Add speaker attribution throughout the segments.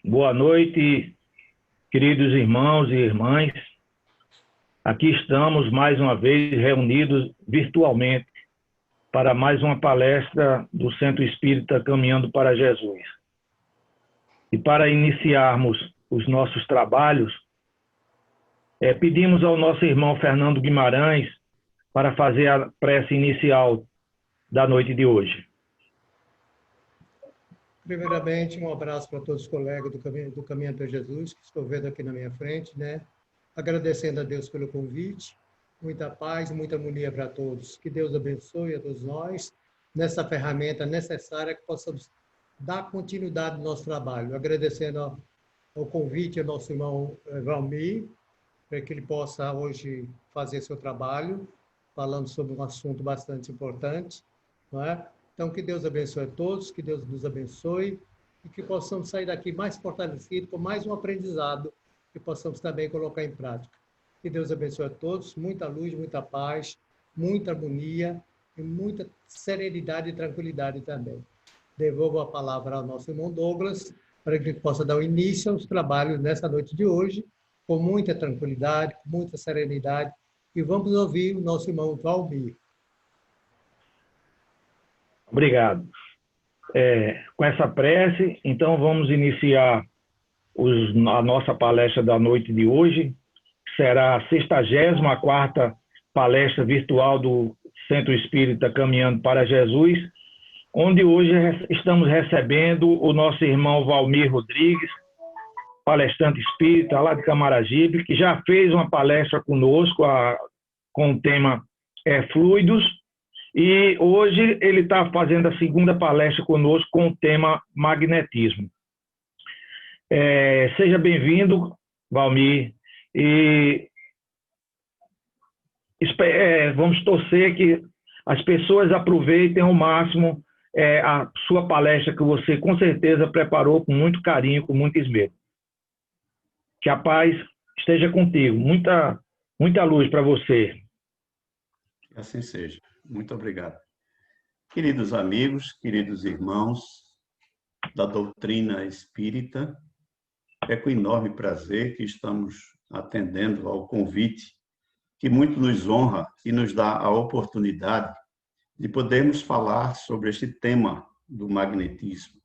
Speaker 1: Boa noite, queridos irmãos e irmãs. Aqui estamos mais uma vez reunidos virtualmente para mais uma palestra do Centro Espírita Caminhando para Jesus. E para iniciarmos os nossos trabalhos, pedimos ao nosso irmão Fernando Guimarães para fazer a prece inicial da noite de hoje.
Speaker 2: Primeiramente, um abraço para todos os colegas do Caminho até Jesus, que estou vendo aqui na minha frente, né? Agradecendo a Deus pelo convite, muita paz e muita harmonia para todos. Que Deus abençoe a todos nós nessa ferramenta necessária que possamos dar continuidade ao nosso trabalho. Agradecendo ao convite ao nosso irmão Valmir, para que ele possa hoje fazer seu trabalho, falando sobre um assunto bastante importante, não é? Então, que Deus abençoe a todos, que Deus nos abençoe e que possamos sair daqui mais fortalecidos, com mais um aprendizado que possamos também colocar em prática. Que Deus abençoe a todos, muita luz, muita paz, muita harmonia e muita serenidade e tranquilidade também. Devolvo a palavra ao nosso irmão Douglas, para que ele possa dar o início aos trabalhos nessa noite de hoje, com muita tranquilidade, com muita serenidade, e vamos ouvir o nosso irmão Valmir.
Speaker 1: Obrigado. Com essa prece, então vamos iniciar a nossa palestra da noite de hoje. Será a 64ª palestra virtual do Centro Espírita Caminhando para Jesus, onde hoje estamos recebendo o nosso irmão Valmir Rodrigues, palestrante espírita lá de Camaragibe, que já fez uma palestra conosco com o tema Fluidos, e hoje ele está fazendo a segunda palestra conosco com o tema magnetismo. Seja bem-vindo, Valmir, e vamos torcer que as pessoas aproveitem ao máximo a sua palestra, que você com certeza preparou com muito carinho, com muito esmero. Que a paz esteja contigo, muita luz para você.
Speaker 3: Que assim seja. Muito obrigado. Queridos amigos, queridos irmãos da doutrina espírita, é com enorme prazer que estamos atendendo ao convite que muito nos honra e nos dá a oportunidade de podermos falar sobre este tema do magnetismo.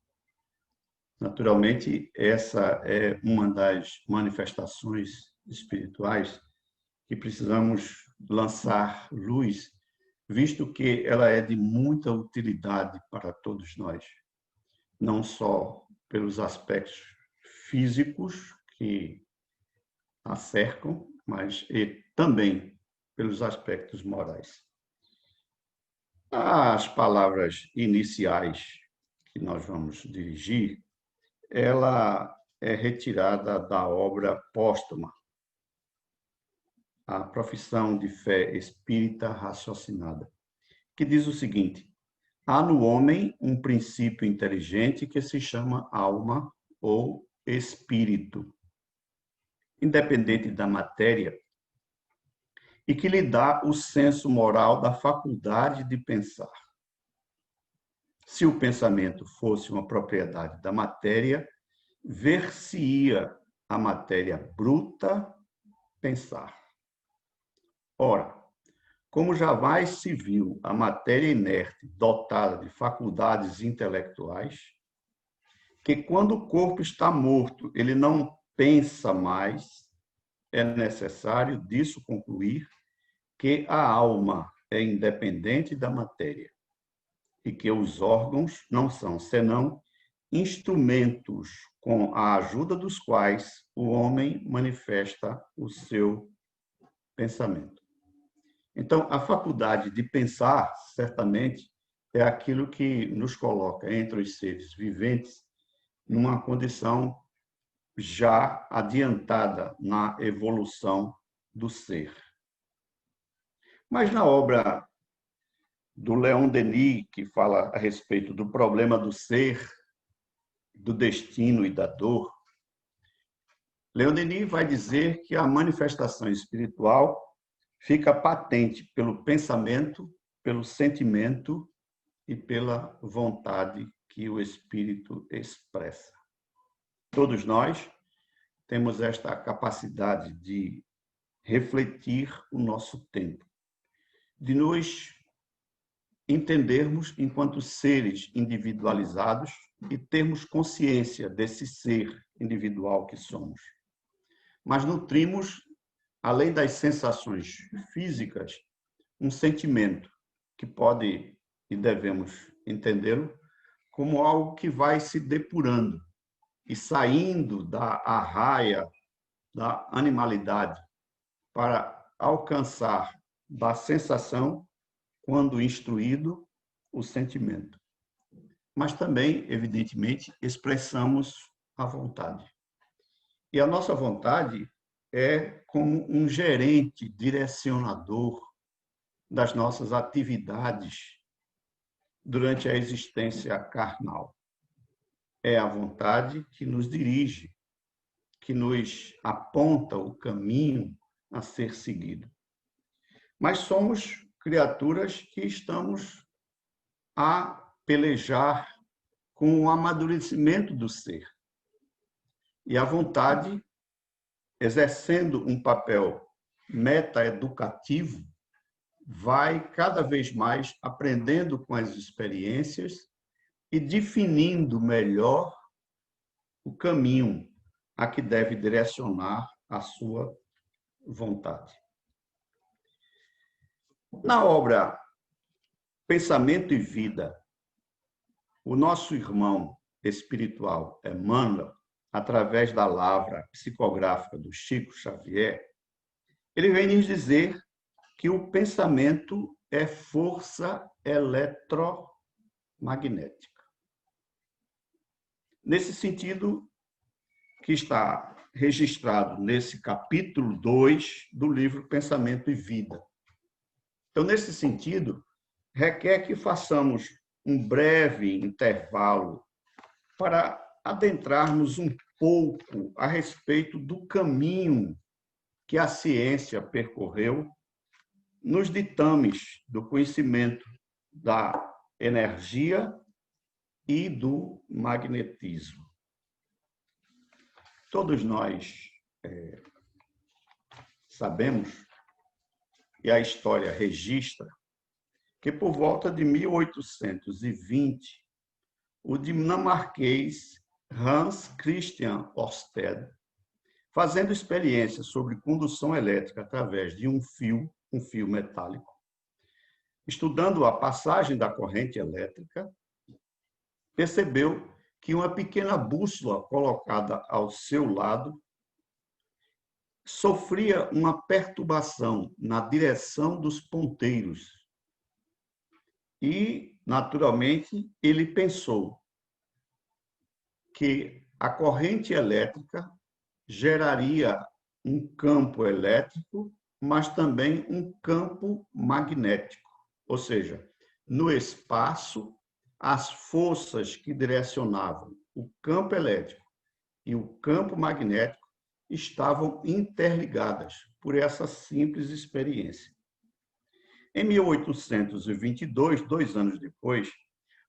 Speaker 3: Naturalmente, essa é uma das manifestações espirituais que precisamos lançar luz, visto que ela é de muita utilidade para todos nós, não só pelos aspectos físicos que a cercam, mas também pelos aspectos morais. As palavras iniciais que nós vamos dirigir, ela é retirada da obra póstuma, A Profissão de Fé Espírita Raciocinada, que diz o seguinte: há no homem um princípio inteligente que se chama alma ou espírito, independente da matéria, e que lhe dá o senso moral da faculdade de pensar. Se o pensamento fosse uma propriedade da matéria, ver-se-ia a matéria bruta pensar. Ora, como jamais se viu a matéria inerte dotada de faculdades intelectuais, que quando o corpo está morto, ele não pensa mais, é necessário disso concluir que a alma é independente da matéria e que os órgãos não são senão instrumentos com a ajuda dos quais o homem manifesta o seu pensamento. Então, a faculdade de pensar, certamente, é aquilo que nos coloca entre os seres viventes numa condição já adiantada na evolução do ser. Mas na obra do Leon Denis, que fala a respeito do problema do ser, do destino e da dor, Leon Denis vai dizer que a manifestação espiritual fica patente pelo pensamento, pelo sentimento e pela vontade que o espírito expressa. Todos nós temos esta capacidade de refletir o nosso tempo, de nos entendermos enquanto seres individualizados e termos consciência desse ser individual que somos. Mas nutrimos, além das sensações físicas, um sentimento que pode e devemos entendê-lo como algo que vai se depurando e saindo da arraia da animalidade para alcançar da sensação, quando instruído, o sentimento. Mas também, evidentemente, expressamos a vontade. E a nossa vontade é como um gerente direcionador das nossas atividades durante a existência carnal. É a vontade que nos dirige, que nos aponta o caminho a ser seguido. Mas somos criaturas que estamos a pelejar com o amadurecimento do ser. E a vontade, exercendo um papel metaeducativo, vai cada vez mais aprendendo com as experiências e definindo melhor o caminho a que deve direcionar a sua vontade. Na obra Pensamento e Vida, o nosso irmão espiritual Emmanuel, através da lavra psicográfica do Chico Xavier, ele vem nos dizer que o pensamento é força eletromagnética. Nesse sentido, que está registrado nesse capítulo 2 do livro Pensamento e Vida. Então, nesse sentido, requer que façamos um breve intervalo para adentrarmos um pouco a respeito do caminho que a ciência percorreu nos ditames do conhecimento da energia e do magnetismo. Todos nós sabemos, e a história registra, que por volta de 1820, o dinamarquês Hans Christian Ørsted, fazendo experiência sobre condução elétrica através de um fio metálico, estudando a passagem da corrente elétrica, percebeu que uma pequena bússola colocada ao seu lado sofria uma perturbação na direção dos ponteiros. E, naturalmente, ele pensou que a corrente elétrica geraria um campo elétrico, mas também um campo magnético. Ou seja, no espaço, as forças que direcionavam o campo elétrico e o campo magnético estavam interligadas por essa simples experiência. Em 1822, 2 anos depois,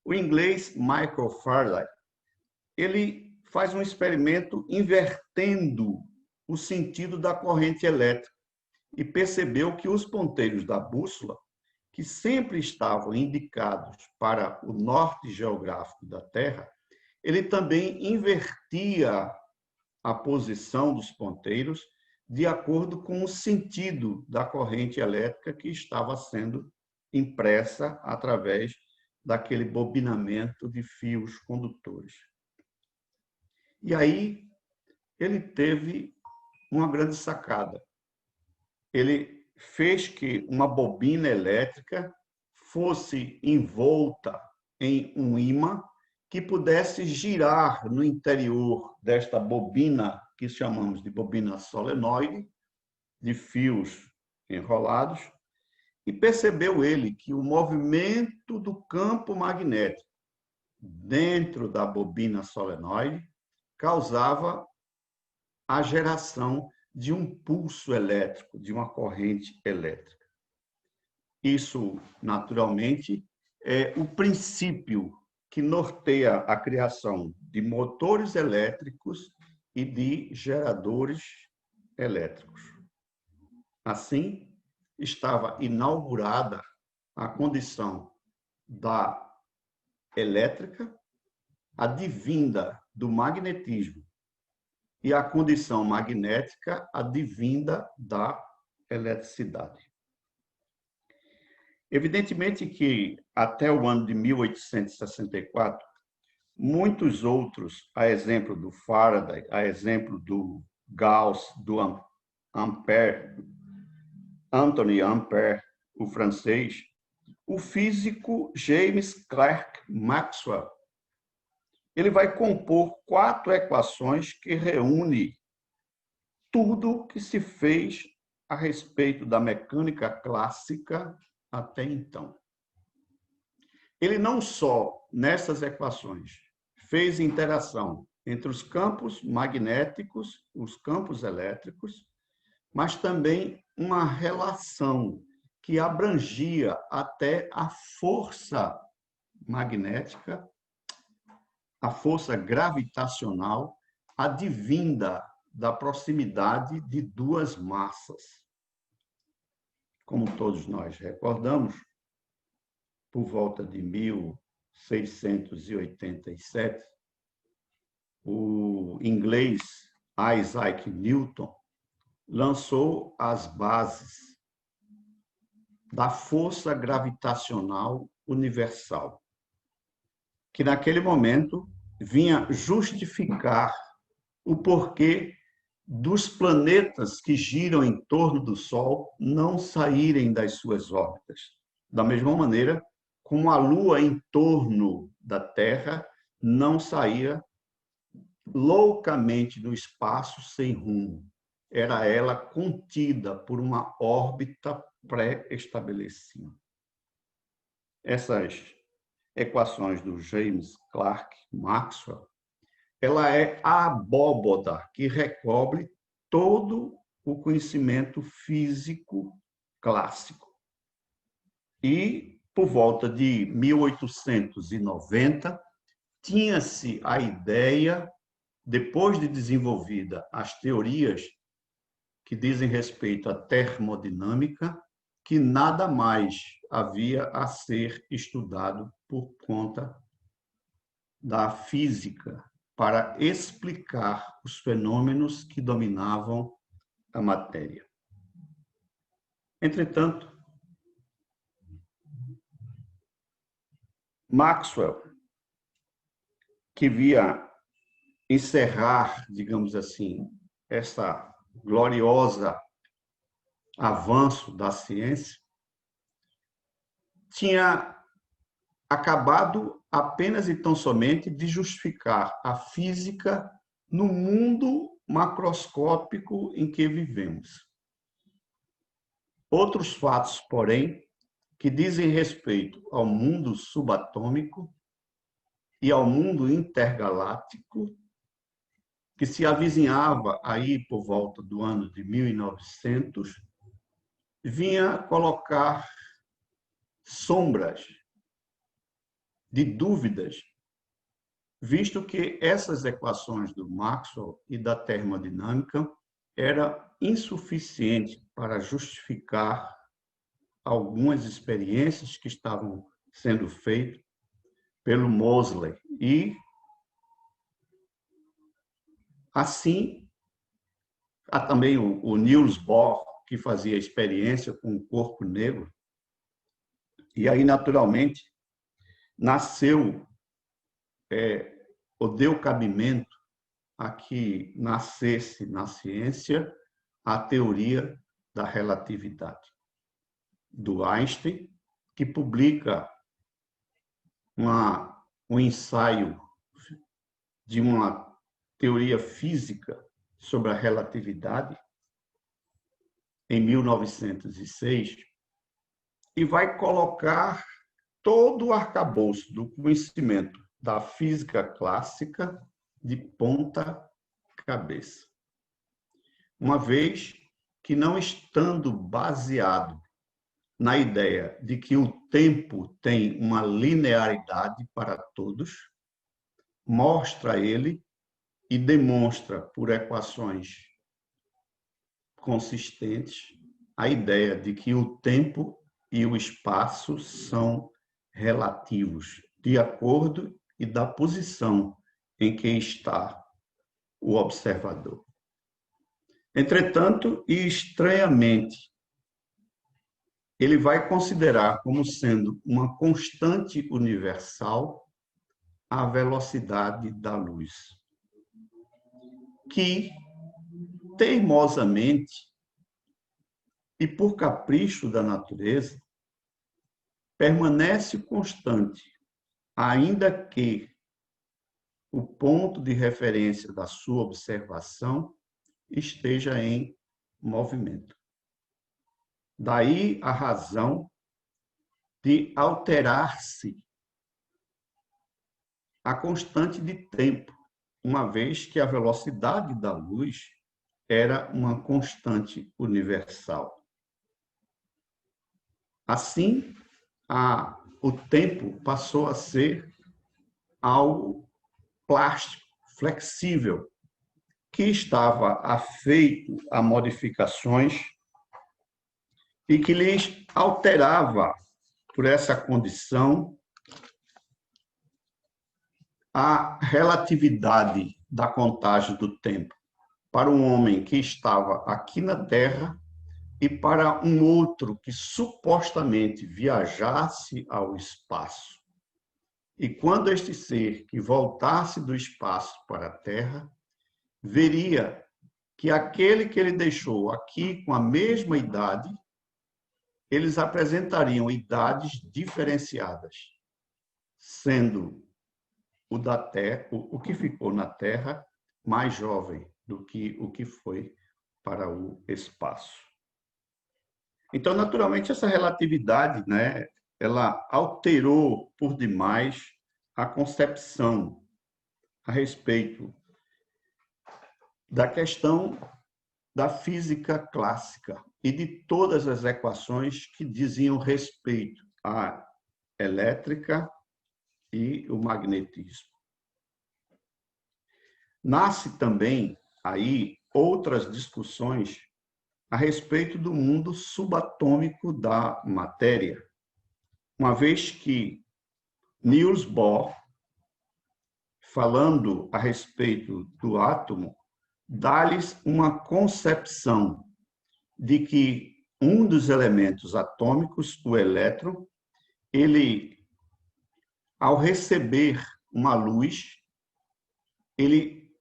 Speaker 3: o inglês Michael Faraday, ele faz um experimento invertendo o sentido da corrente elétrica e percebeu que os ponteiros da bússola, que sempre estavam indicados para o norte geográfico da Terra, ele também invertia a posição dos ponteiros de acordo com o sentido da corrente elétrica que estava sendo impressa através daquele bobinamento de fios condutores. E aí ele teve uma grande sacada. Ele fez que uma bobina elétrica fosse envolta em um ímã que pudesse girar no interior desta bobina, que chamamos de bobina solenoide, de fios enrolados, e percebeu ele que o movimento do campo magnético dentro da bobina solenoide causava a geração de um pulso elétrico, de uma corrente elétrica. Isso, naturalmente, é o princípio que norteia a criação de motores elétricos e de geradores elétricos. Assim, estava inaugurada a condição da elétrica, advinda do magnetismo, e a condição magnética advinda da eletricidade. Evidentemente que, até o ano de 1864, muitos outros, a exemplo do Faraday, a exemplo do Gauss, do Ampère, Anthony Ampère, o francês, o físico James Clerk Maxwell, ele vai compor 4 equações que reúnem tudo que se fez a respeito da mecânica clássica até então. Ele não só, nessas equações, fez interação entre os campos magnéticos, os campos elétricos, mas também uma relação que abrangia até a força magnética, a força gravitacional, advinda da proximidade de 2 massas. Como todos nós recordamos, por volta de 1687, o inglês Isaac Newton lançou as bases da força gravitacional universal, que naquele momento vinha justificar o porquê dos planetas que giram em torno do Sol não saírem das suas órbitas. Da mesma maneira, como a Lua em torno da Terra não saía loucamente no espaço sem rumo. Era ela contida por uma órbita pré-estabelecida. Essas equações do James Clerk Maxwell, ela é a abóboda que recobre todo o conhecimento físico clássico. E, por volta de 1890, tinha-se a ideia, depois de desenvolvida as teorias que dizem respeito à termodinâmica, que nada mais havia a ser estudado por conta da física para explicar os fenômenos que dominavam a matéria. Entretanto, Maxwell, que via encerrar, digamos assim, essa gloriosa avanço da ciência, tinha acabado apenas e tão somente de justificar a física no mundo macroscópico em que vivemos. Outros fatos, porém, que dizem respeito ao mundo subatômico e ao mundo intergaláctico, que se avizinhava aí por volta do ano de 1900, vinha colocar sombras de dúvidas, visto que essas equações do Maxwell e da termodinâmica eram insuficientes para justificar algumas experiências que estavam sendo feitas pelo Moseley. E, assim, há também o Niels Bohr, que fazia experiência com o corpo negro. E aí, naturalmente, nasceu, ou deu cabimento a que nascesse na ciência a teoria da relatividade do Einstein, que publica um ensaio de uma teoria física sobre a relatividade em 1906 e vai colocar todo o arcabouço do conhecimento da física clássica de ponta cabeça. Uma vez que, não estando baseado na ideia de que o tempo tem uma linearidade para todos, mostra ele e demonstra por equações consistentes a ideia de que o tempo e o espaço são relativos, de acordo e da posição em que está o observador. Entretanto, e estranhamente, ele vai considerar como sendo uma constante universal a velocidade da luz, que, teimosamente e por capricho da natureza, permanece constante, ainda que o ponto de referência da sua observação esteja em movimento. Daí a razão de alterar-se a constante de tempo, uma vez que a velocidade da luz era uma constante universal. Assim, o tempo passou a ser algo plástico, flexível, que estava afeito a modificações e que lhes alterava, por essa condição, a relatividade da contagem do tempo para um homem que estava aqui na Terra e para um outro que supostamente viajasse ao espaço. E quando este ser que voltasse do espaço para a Terra, veria que aquele que ele deixou aqui com a mesma idade, eles apresentariam idades diferenciadas, sendo o da Terra, o que ficou na Terra mais jovem do que o que foi para o espaço. Então, naturalmente, essa relatividade, né, ela alterou por demais a concepção a respeito da questão da física clássica e de todas as equações que diziam respeito à elétrica e o magnetismo. Nasce também aí outras discussões a respeito do mundo subatômico da matéria, uma vez que Niels Bohr, falando a respeito do átomo, dá-lhes uma concepção de que um dos elementos atômicos, o elétron, ele, ao receber uma luz, ele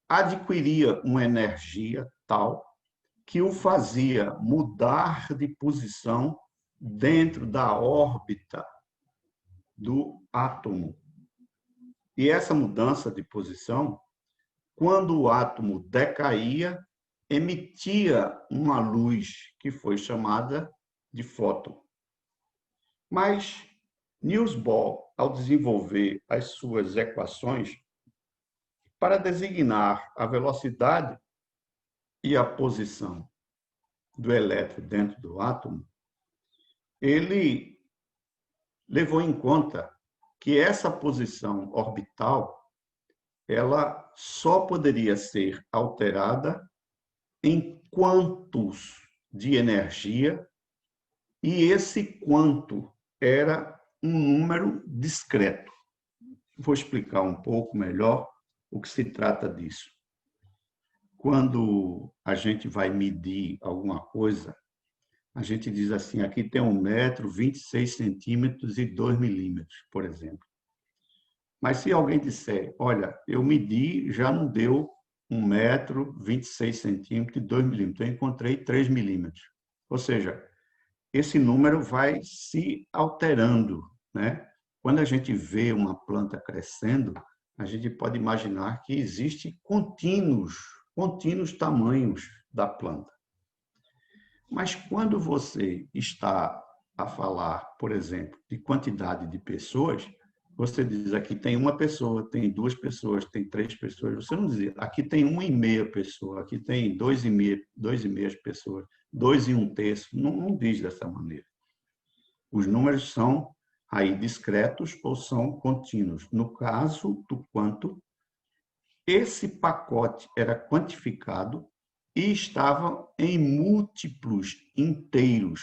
Speaker 3: adquiria uma energia tal que o fazia mudar de posição dentro da órbita do átomo. E essa mudança de posição, quando o átomo decaía, emitia uma luz que foi chamada de fóton. Mas Niels Bohr, ao desenvolver as suas equações para designar a velocidade e a posição do elétron dentro do átomo, ele levou em conta que essa posição orbital ela só poderia ser alterada em quantos de energia, e esse quanto era um número discreto. Vou explicar um pouco melhor o que se trata disso. Quando a gente vai medir alguma coisa, a gente diz assim, aqui tem 1 metro, 26 centímetros e 2 milímetros, por exemplo. Mas se alguém disser, olha, eu medi, já não deu 1 metro, 26 centímetros e 2 milímetros, eu encontrei 3 milímetros. Ou seja, esse número vai se alterando, né? Quando a gente vê uma planta crescendo, a gente pode imaginar que existem contínuos tamanhos da planta. Mas quando você está a falar, por exemplo, de quantidade de pessoas, você diz aqui tem 1 pessoa, tem 2 pessoas, tem 3 pessoas. Você não diz aqui tem 1,5 pessoa, aqui tem 2,5 pessoas, 2 e 1/3. Não diz dessa maneira. Os números são aí discretos ou são contínuos. No caso do quanto, esse pacote era quantificado e estava em múltiplos inteiros.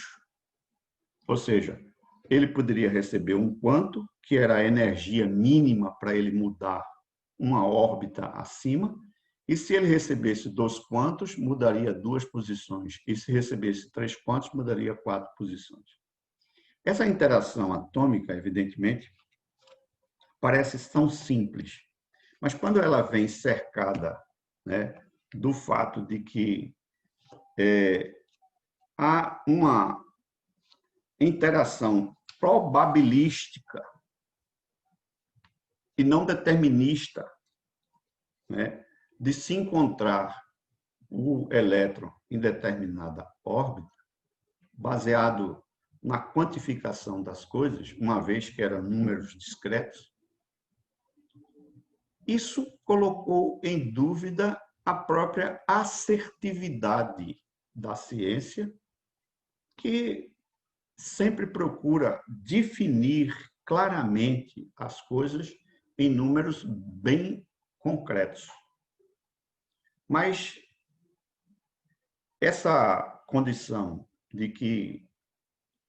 Speaker 3: Ou seja, ele poderia receber um quanto, que era a energia mínima para ele mudar uma órbita acima, e se ele recebesse 2 quantos, mudaria 2 posições, e se recebesse 3 quantos, mudaria 4 posições. Essa interação atômica, evidentemente, parece tão simples, mas quando ela vem cercada, né, do fato de que há uma interação probabilística e não determinista, né, de se encontrar o elétron em determinada órbita, baseado na quantificação das coisas, uma vez que eram números discretos, isso colocou em dúvida a própria assertividade da ciência, que sempre procura definir claramente as coisas em números bem concretos. Mas essa condição de que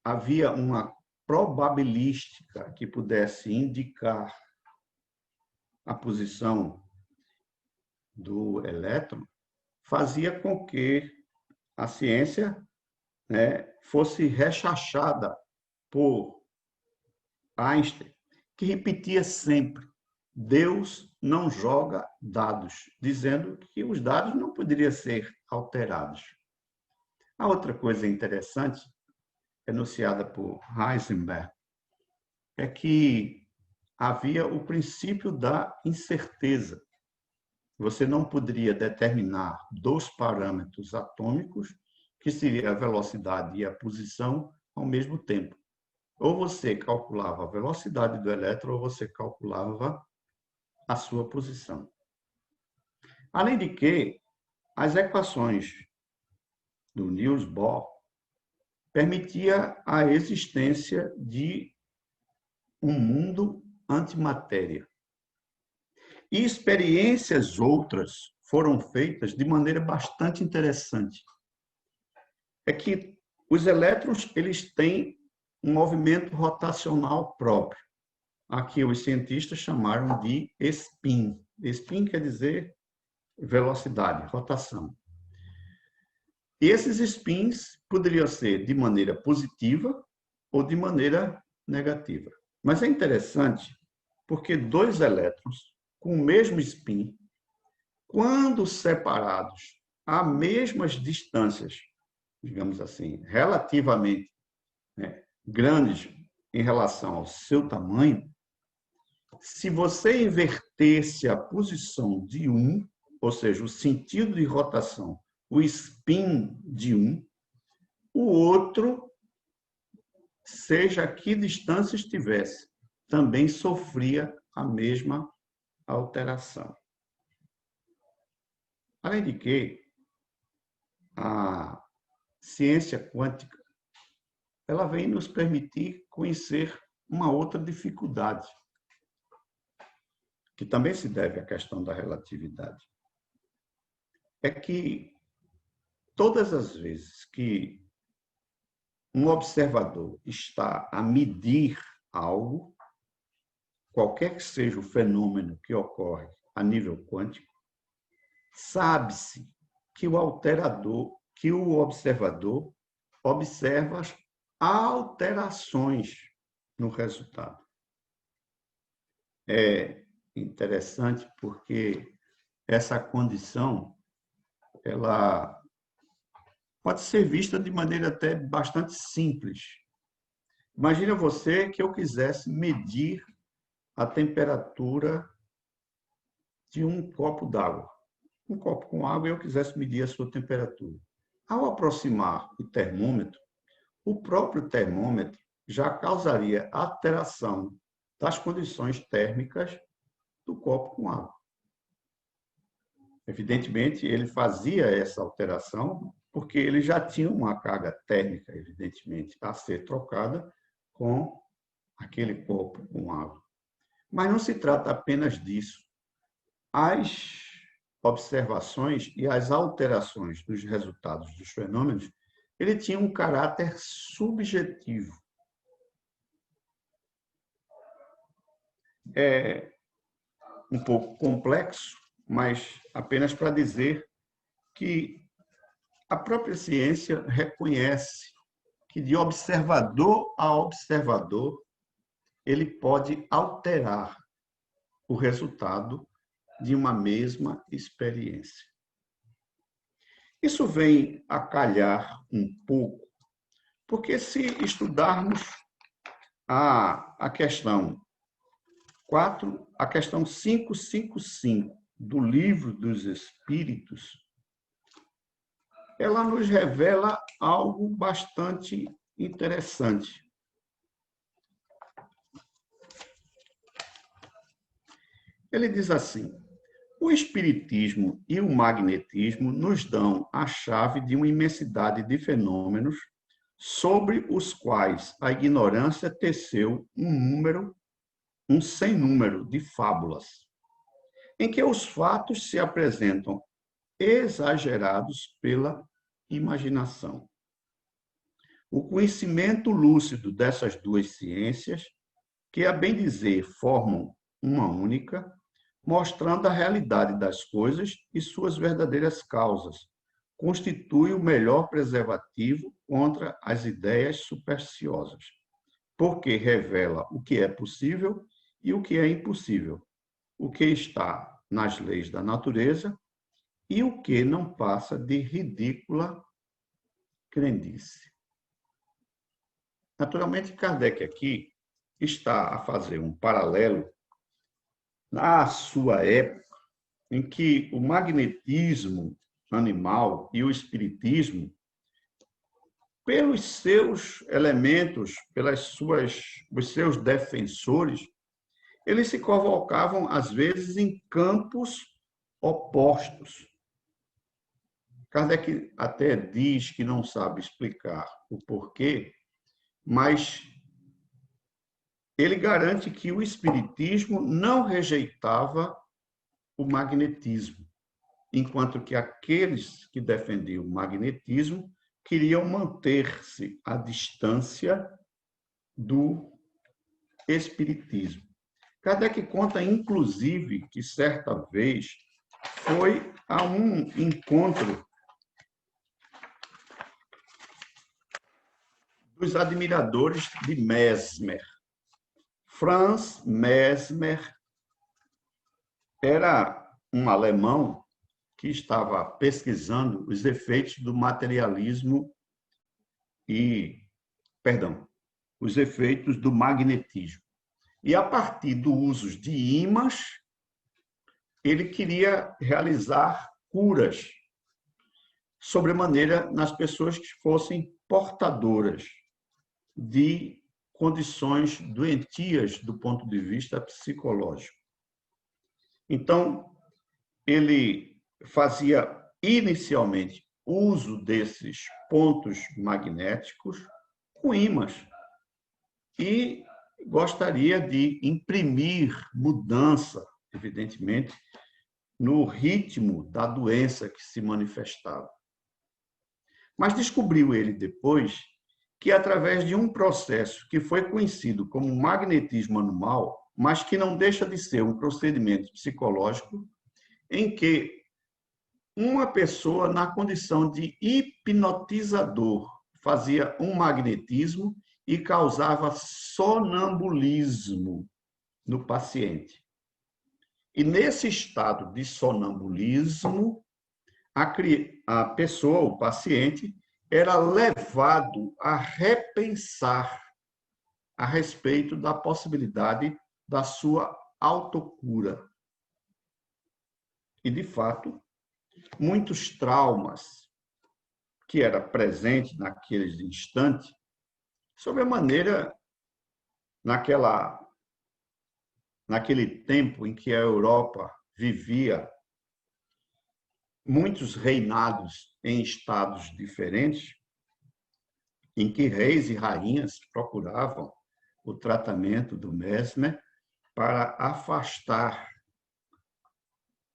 Speaker 3: havia uma probabilística que pudesse indicar a posição do elétron fazia com que a ciência, né, fosse rechachada por Einstein, que repetia sempre: Deus não joga dados, dizendo que os dados não poderiam ser alterados. A outra coisa interessante, enunciada por Heisenberg, é que havia o princípio da incerteza. Você não poderia determinar 2 parâmetros atômicos, que seria a velocidade e a posição, ao mesmo tempo. Ou você calculava a velocidade do elétron, ou você calculava a sua posição. Além de que, as equações do Niels Bohr permitia a existência de um mundo antimatéria. E experiências outras foram feitas de maneira bastante interessante. É que os elétrons, eles têm um movimento rotacional próprio. Aqui os cientistas chamaram de spin. Spin quer dizer velocidade, rotação. E esses spins poderiam ser de maneira positiva ou de maneira negativa. Mas é interessante porque 2 elétrons com o mesmo spin, quando separados a mesmas distâncias, digamos assim, relativamente, né, grandes em relação ao seu tamanho, se você invertesse a posição de um, ou seja, o sentido de rotação, o spin de um, o outro, seja a que distância estivesse, também sofria a mesma alteração. Além de que, a ciência quântica ela vem nos permitir conhecer uma outra dificuldade, que também se deve à questão da relatividade. É que todas as vezes que um observador está a medir algo, qualquer que seja o fenômeno que ocorre a nível quântico, sabe-se que o observador observa as alterações no resultado. É interessante porque essa condição ela pode ser vista de maneira até bastante simples. Imagina você que eu quisesse medir a temperatura de um copo d'água. Um copo com água e eu quisesse medir a sua temperatura. Ao aproximar o termômetro, o próprio termômetro já causaria alteração das condições térmicas do copo com água. Evidentemente, ele fazia essa alteração porque ele já tinha uma carga térmica, evidentemente, a ser trocada com aquele copo com água. Mas não se trata apenas disso. As observações e as alterações dos resultados dos fenômenos, ele tinha um caráter subjetivo. É um pouco complexo, mas apenas para dizer que a própria ciência reconhece que, de observador a observador, ele pode alterar o resultado de uma mesma experiência. Isso vem a calhar um pouco, porque se estudarmos a questão 4, a questão 555 do Livro dos Espíritos, ela nos revela algo bastante interessante. Ele diz assim: o espiritismo e o magnetismo nos dão a chave de uma imensidade de fenômenos sobre os quais a ignorância teceu um sem número de fábulas, em que os fatos se apresentam exagerados pela imaginação. O conhecimento lúcido dessas duas ciências, que, a bem dizer, formam uma única, mostrando a realidade das coisas e suas verdadeiras causas, constitui o melhor preservativo contra as ideias supersticiosas, porque revela o que é possível e o que é impossível, o que está nas leis da natureza e o que não passa de ridícula crendice. Naturalmente, Kardec aqui está a fazer um paralelo na sua época, em que o magnetismo animal e o espiritismo, pelos seus elementos, os seus defensores, eles se colocavam, às vezes, em campos opostos. Kardec até diz que não sabe explicar o porquê, mas ele garante que o espiritismo não rejeitava o magnetismo, enquanto que aqueles que defendiam o magnetismo queriam manter-se à distância do espiritismo. Kardec conta, inclusive, que certa vez foi a um encontro dos admiradores de Mesmer. Franz Mesmer era um alemão que estava pesquisando os efeitos do materialismo os efeitos do magnetismo. E, a partir do uso de ímãs, ele queria realizar curas, sobremaneira nas pessoas que fossem portadoras de condições doentias do ponto de vista psicológico. Então, ele fazia inicialmente uso desses pontos magnéticos com ímãs e gostaria de imprimir mudança, evidentemente, no ritmo da doença que se manifestava. Mas descobriu ele depois que, através de um processo que foi conhecido como magnetismo animal, mas que não deixa de ser um procedimento psicológico, em que uma pessoa, na condição de hipnotizador, fazia um magnetismo e causava sonambulismo no paciente. E, nesse estado de sonambulismo, a pessoa, o paciente, era levado a repensar a respeito da possibilidade da sua autocura. E, de fato, muitos traumas que eram presentes naqueles instantes, sobremaneira naquele tempo em que a Europa vivia muitos reinados em estados diferentes, em que reis e rainhas procuravam o tratamento do Mesmer para afastar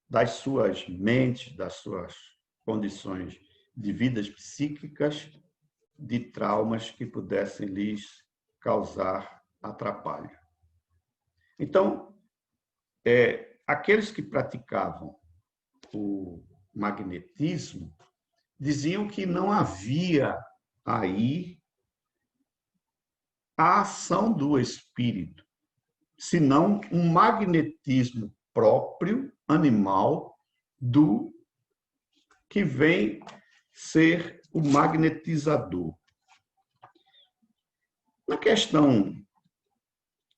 Speaker 3: das suas mentes, das suas condições de vidas psíquicas, de traumas que pudessem lhes causar atrapalho. Então, aqueles que praticavam o magnetismo diziam que não havia aí a ação do espírito, senão um magnetismo próprio, animal, do que vem ser o magnetizador. Na questão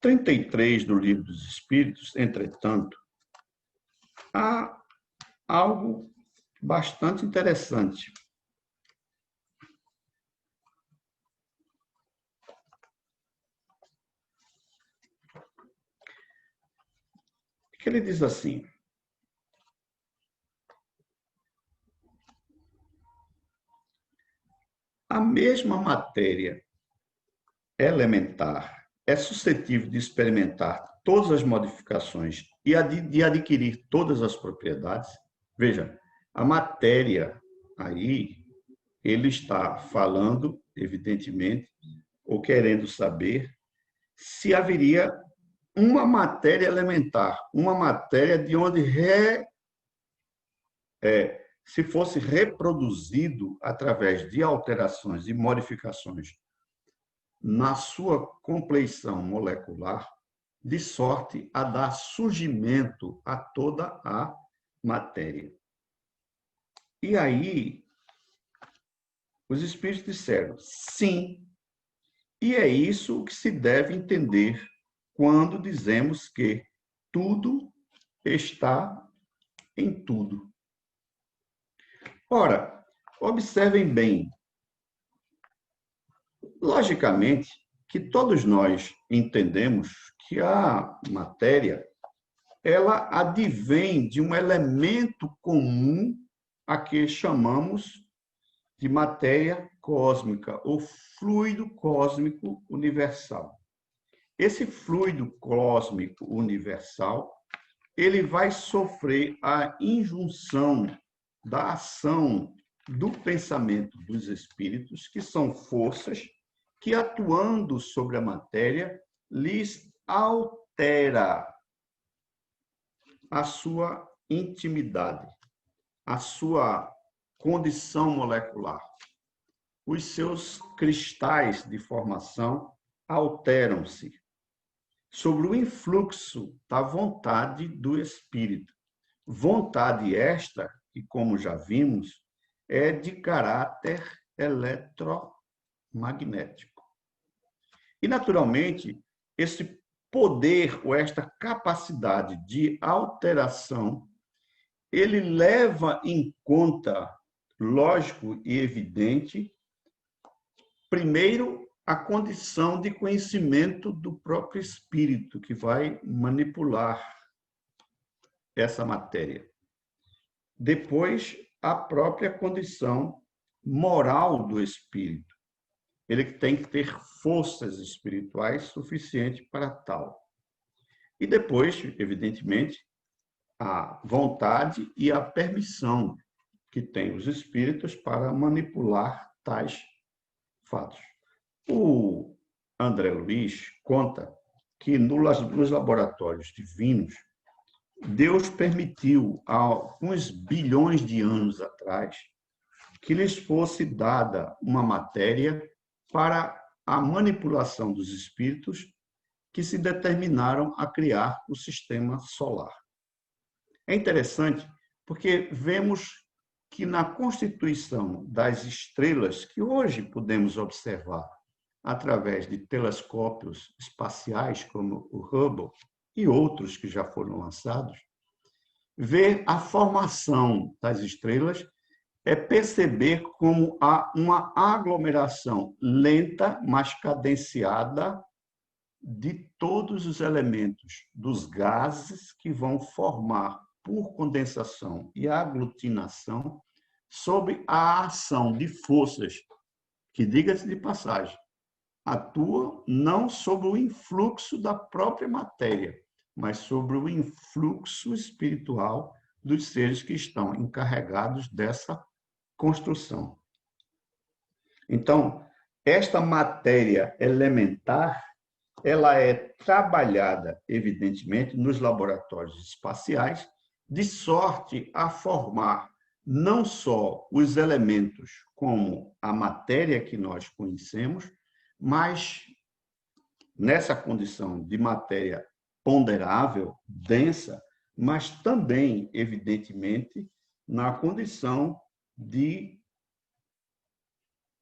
Speaker 3: 33 do Livro dos Espíritos, entretanto, há algo bastante interessante. Que ele diz assim: a mesma matéria elementar é suscetível de experimentar todas as modificações e de adquirir todas as propriedades. Veja, a matéria aí, ele está falando, evidentemente, ou querendo saber se haveria uma matéria elementar, uma matéria de onde se fosse reproduzido através de alterações e modificações na sua compleição molecular, de sorte a dar surgimento a toda a matéria. E aí, os espíritos disseram, sim, e é isso que se deve entender quando dizemos que tudo está em tudo. Ora, observem bem, logicamente que todos nós entendemos que a matéria, ela advém de um elemento comum a que chamamos de matéria cósmica, ou fluido cósmico universal. Esse fluido cósmico universal, ele vai sofrer a injunção da ação do pensamento dos espíritos, que são forças que, atuando sobre a matéria, lhes altera a sua intimidade, a sua condição molecular. Os seus cristais de formação alteram-se sobre o influxo da vontade do espírito. Vontade esta, que, como já vimos, é de caráter eletromagnético. E, naturalmente, esse poder ou esta capacidade de alteração, ele leva em conta, lógico e evidente, primeiro, a condição de conhecimento do próprio espírito que vai manipular essa matéria. Depois, a própria condição moral do espírito. Ele tem que ter forças espirituais suficientes para tal. E depois, evidentemente, a vontade e a permissão que têm os espíritos para manipular tais fatos. O André Luiz conta que nos laboratórios divinos, Deus permitiu, há alguns bilhões de anos atrás, que lhes fosse dada uma matéria para a manipulação dos espíritos que se determinaram a criar o sistema solar. É interessante porque vemos que na constituição das estrelas, que hoje podemos observar através de telescópios espaciais como o Hubble e outros que já foram lançados, ver a formação das estrelas é perceber como há uma aglomeração lenta, mas cadenciada de todos os elementos, dos gases que vão formar por condensação e aglutinação sob a ação de forças que, diga-se de passagem, atuam não sobre o influxo da própria matéria, mas sobre o influxo espiritual dos seres que estão encarregados dessa construção. Então, esta matéria elementar, ela é trabalhada, evidentemente, nos laboratórios espaciais, de sorte a formar não só os elementos como a matéria que nós conhecemos, mas nessa condição de matéria ponderável, densa, mas também, evidentemente, na condição de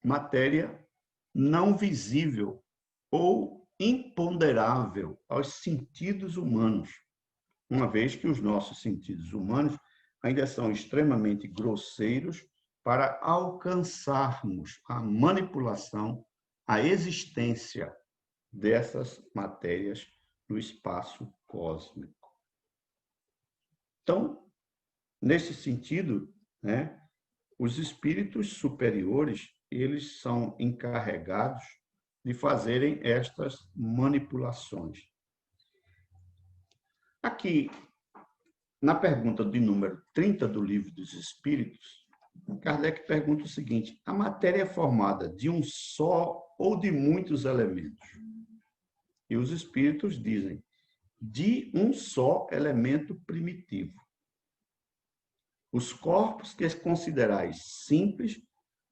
Speaker 3: matéria não visível ou imponderável aos sentidos humanos, uma vez que os nossos sentidos humanos ainda são extremamente grosseiros para alcançarmos a manipulação, a existência dessas matérias no espaço cósmico. Então, nesse sentido, né, os espíritos superiores, eles são encarregados de fazerem estas manipulações. Aqui, na pergunta de número 30 do Livro dos Espíritos, Kardec pergunta o seguinte: a matéria é formada de um só ou de muitos elementos? E os espíritos dizem: de um só elemento primitivo. Os corpos que considerais simples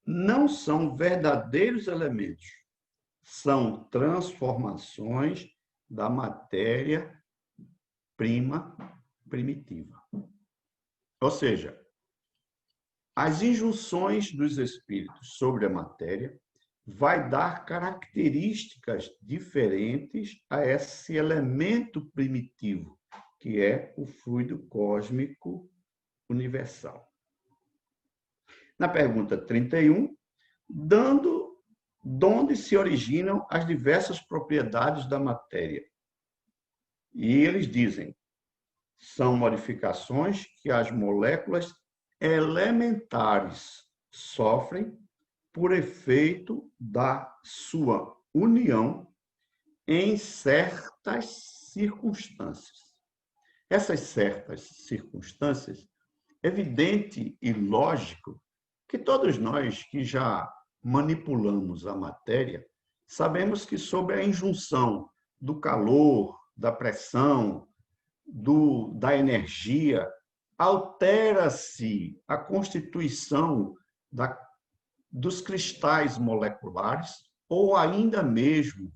Speaker 3: não são verdadeiros elementos, são transformações da matéria-prima primitiva. Ou seja, as injunções dos espíritos sobre a matéria vai dar características diferentes a esse elemento primitivo, que é o fluido cósmico universal. Na pergunta 31, de onde se originam as diversas propriedades da matéria? E eles dizem: são modificações que as moléculas elementares sofrem por efeito da sua união em certas circunstâncias. Essas certas circunstâncias, evidente e lógico que todos nós que já manipulamos a matéria, sabemos que sob a injunção do calor, da pressão, da energia, altera-se a constituição dos cristais moleculares, ou ainda mesmo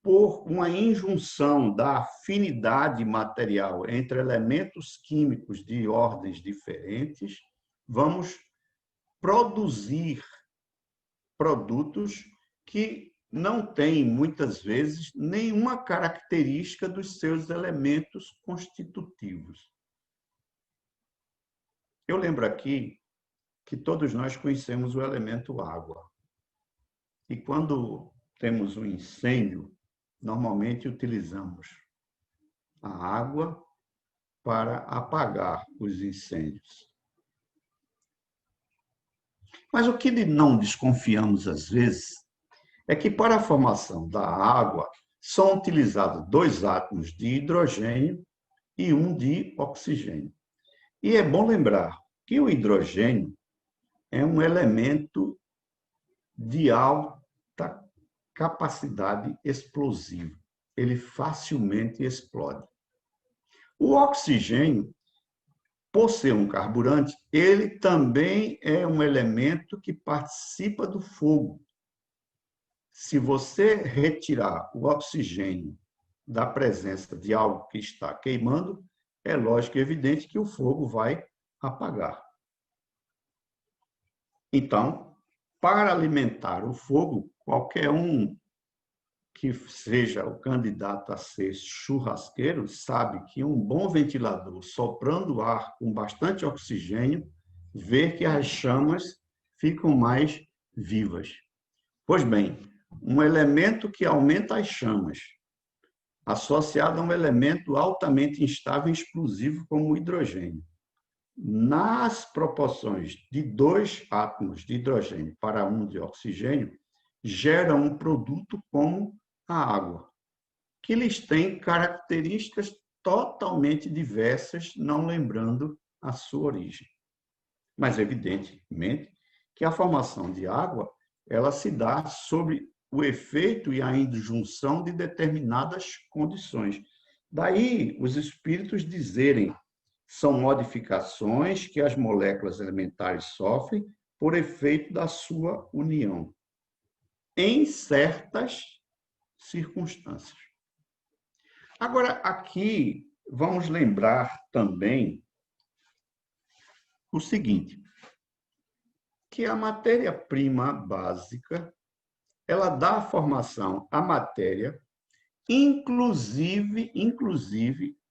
Speaker 3: por uma injunção da afinidade material entre elementos químicos de ordens diferentes, vamos produzir produtos que não têm, muitas vezes, nenhuma característica dos seus elementos constitutivos. Eu lembro aqui que todos nós conhecemos o elemento água. E quando temos um incêndio, normalmente utilizamos a água para apagar os incêndios. Mas o que não desconfiamos às vezes é que para a formação da água são utilizados 2 átomos de hidrogênio e 1 de oxigênio. E é bom lembrar que o hidrogênio é um elemento de alta capacidade explosiva. Ele facilmente explode. O oxigênio, por ser um carburante, ele também é um elemento que participa do fogo. Se você retirar o oxigênio da presença de algo que está queimando, é lógico e evidente que o fogo vai apagar. Então, para alimentar o fogo, qualquer um que seja o candidato a ser churrasqueiro sabe que um bom ventilador soprando ar com bastante oxigênio vê que as chamas ficam mais vivas. Pois bem, um elemento que aumenta as chamas, associado a um elemento altamente instável e explosivo como o hidrogênio, nas proporções de 2 átomos de hidrogênio para 1 de oxigênio, gera um produto como a água, que lhes tem características totalmente diversas, não lembrando a sua origem. Mas, evidentemente, que a formação de água ela se dá sobre o efeito e a injunção de determinadas condições. Daí, os espíritos dizerem são modificações que as moléculas elementares sofrem por efeito da sua união, em certas circunstâncias. Agora, aqui, vamos lembrar também o seguinte, que a matéria-prima básica, ela dá formação à matéria, inclusive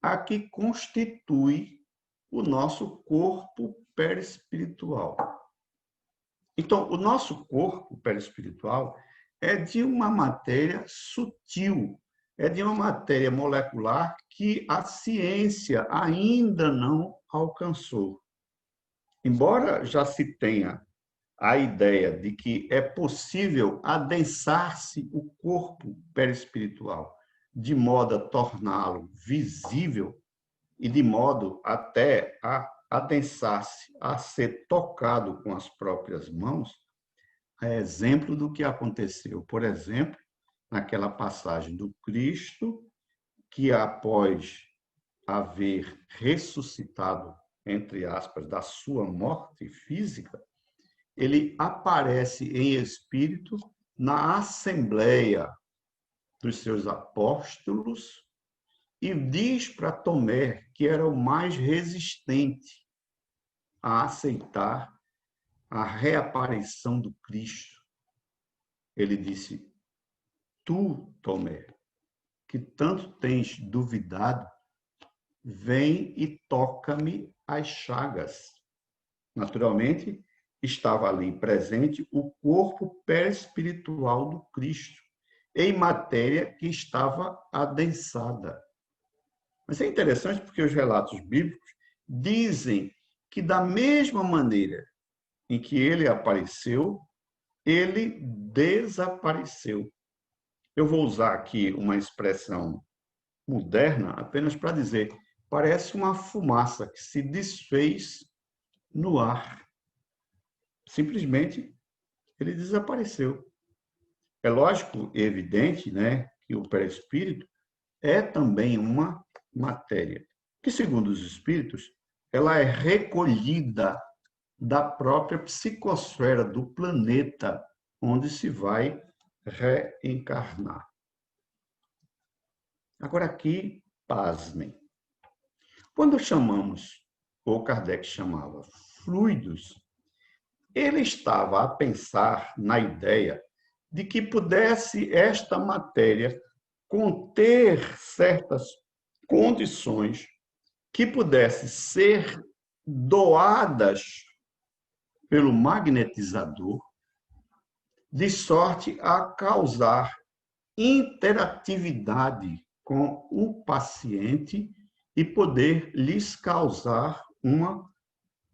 Speaker 3: a que constitui o nosso corpo perispiritual. Então, o nosso corpo perispiritual é de uma matéria sutil, é de uma matéria molecular que a ciência ainda não alcançou. Embora já se tenha a ideia de que é possível adensar-se o corpo perispiritual de modo a torná-lo visível e de modo até a adensar-se, a ser tocado com as próprias mãos, é exemplo do que aconteceu, por exemplo, naquela passagem do Cristo, que após haver ressuscitado, entre aspas, da sua morte física, ele aparece em espírito na assembleia dos seus apóstolos e diz para Tomé, que era o mais resistente a aceitar a reaparição do Cristo. Ele disse, tu, Tomé, que tanto tens duvidado, vem e toca-me as chagas. Naturalmente, estava ali presente o corpo perispiritual do Cristo, em matéria que estava adensada. Mas é interessante porque os relatos bíblicos dizem que, da mesma maneira em que ele apareceu, ele desapareceu. Eu vou usar aqui uma expressão moderna apenas para dizer, parece uma fumaça que se desfez no ar. Simplesmente, ele desapareceu. É lógico e evidente, né, que o perispírito é também uma matéria, que, segundo os espíritos, ela é recolhida da própria psicosfera do planeta onde se vai reencarnar. Agora aqui, pasmem. Quando chamamos, ou Kardec chamava, fluidos, ele estava a pensar na ideia de que pudesse esta matéria conter certas condições que pudessem ser doadas pelo magnetizador, de sorte a causar interatividade com o paciente e poder lhes causar uma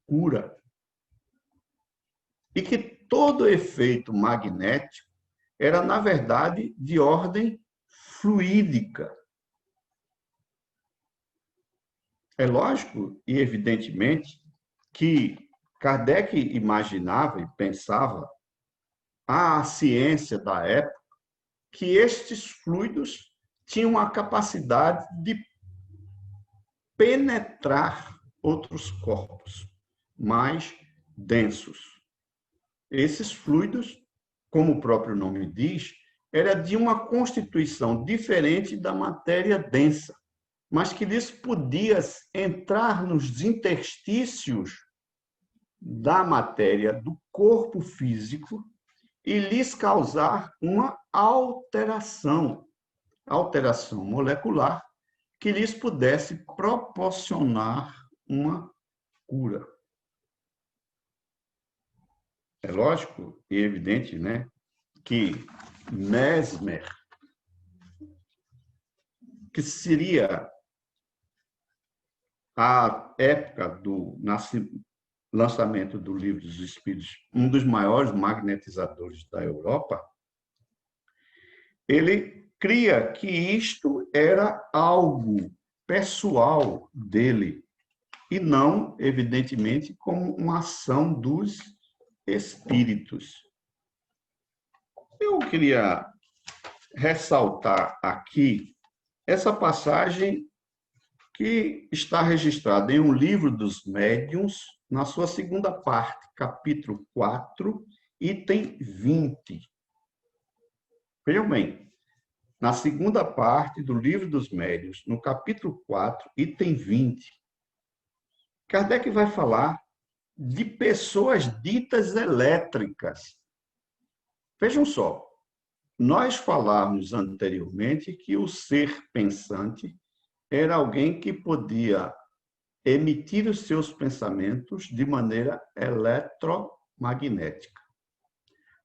Speaker 3: cura. E que todo efeito magnético era, na verdade, de ordem fluídica. É lógico e evidentemente que Kardec imaginava e pensava a ciência da época que estes fluidos tinham a capacidade de penetrar outros corpos mais densos. Esses fluidos, como o próprio nome diz, era de uma constituição diferente da matéria densa, mas que lhes podia entrar nos interstícios da matéria do corpo físico e lhes causar uma alteração molecular que lhes pudesse proporcionar uma cura. É lógico e evidente, né, que Mesmer, que seria a época do lançamento do Livro dos Espíritos, um dos maiores magnetizadores da Europa, ele cria que isto era algo pessoal dele, e não, evidentemente, como uma ação dos espíritos. Eu queria ressaltar aqui essa passagem que está registrada em um livro dos médiuns, na sua segunda parte, capítulo 4, item 20. Vejam bem, na segunda parte do livro dos médiuns, no capítulo 4, item 20, Kardec vai falar de pessoas ditas elétricas. Vejam só, nós falamos anteriormente que o ser pensante era alguém que podia emitir os seus pensamentos de maneira eletromagnética.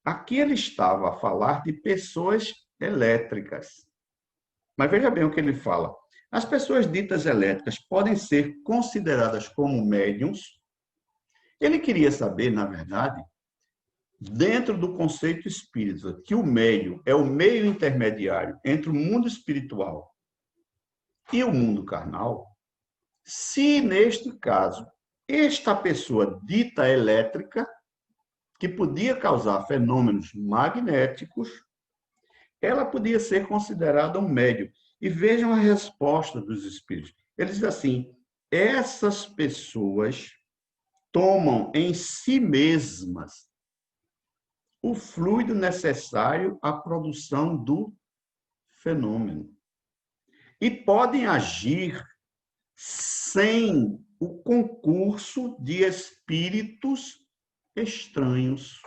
Speaker 3: Aqui ele estava a falar de pessoas elétricas. Mas veja bem o que ele fala. As pessoas ditas elétricas podem ser consideradas como médiums. Ele queria saber, na verdade, dentro do conceito espírita, que o médium é o meio intermediário entre o mundo espiritual e o mundo carnal, se, neste caso, esta pessoa dita elétrica, que podia causar fenômenos magnéticos, ela podia ser considerada um médium. E vejam a resposta dos espíritos. Eles dizem assim, essas pessoas tomam em si mesmas o fluido necessário à produção do fenômeno. E podem agir sem o concurso de espíritos estranhos.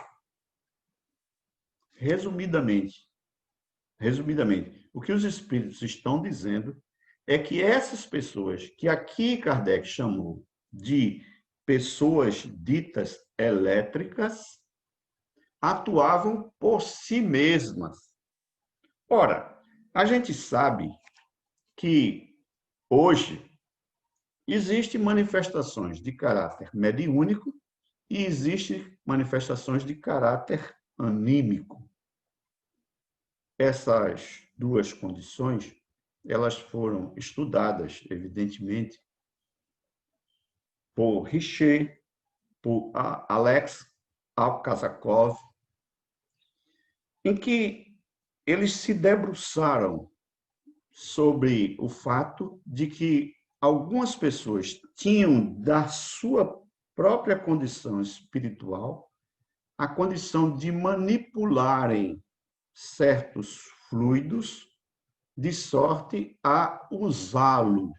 Speaker 3: Resumidamente, o que os espíritos estão dizendo é que essas pessoas, que aqui Kardec chamou de pessoas ditas elétricas, atuavam por si mesmas. Ora, a gente sabe que hoje existem manifestações de caráter mediúnico e existem manifestações de caráter anímico. Essas duas condições, elas foram estudadas, evidentemente, por Richer, por Alex Alkazakov, em que eles se debruçaram sobre o fato de que algumas pessoas tinham, da sua própria condição espiritual, a condição de manipularem certos fluidos de sorte a usá-lo